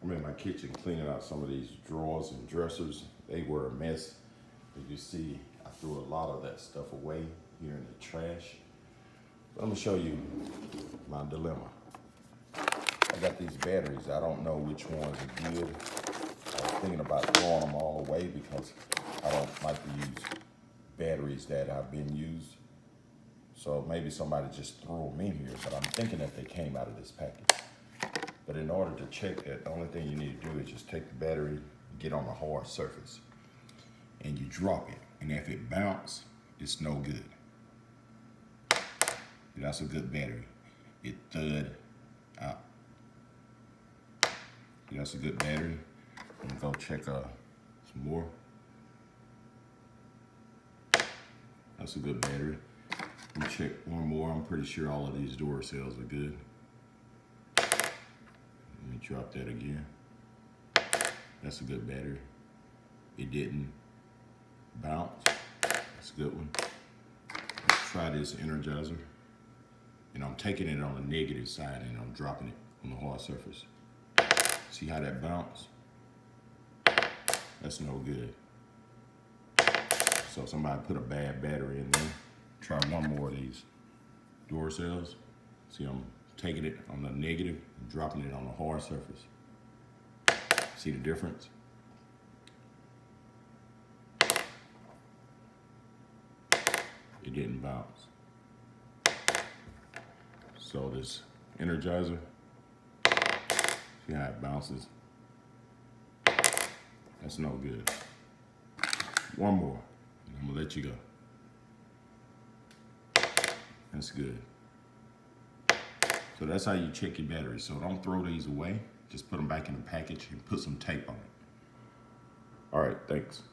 I'm in my kitchen cleaning out some of these drawers and dressers. They were a mess. As you see, I threw a lot of that stuff away here in the trash. But I'm gonna show you my dilemma. I got these batteries. I don't know which ones are good. I was thinking about throwing them all away because I don't like to use batteries that have been used. So maybe somebody just threw them in here, but I'm thinking that they came out of this package. But in order to check that, the only thing you need to do is just take the battery, get on a hard surface, and you drop it. And if it bounces, it's no good. That's a good battery. It thud out. That's a good battery. And go check some more. That's a good battery. We check one more. I'm pretty sure all of these door cells are good. Let me drop that again. That's a good battery. It didn't bounce. That's a good one. Let's try this Energizer. And I'm taking it on the negative side and I'm dropping it on the hard surface. See how that bounced? That's no good. So somebody put a bad battery in there. Try one more of these door cells. See, I'm taking it on the negative and dropping it on the hard surface. See the difference? It didn't bounce. So this Energizer, see how it bounces? That's no good. One more, and I'm gonna let you go. That's good. So that's how you check your batteries. So don't throw these away. Just put them back in the package and put some tape on it. All right, thanks.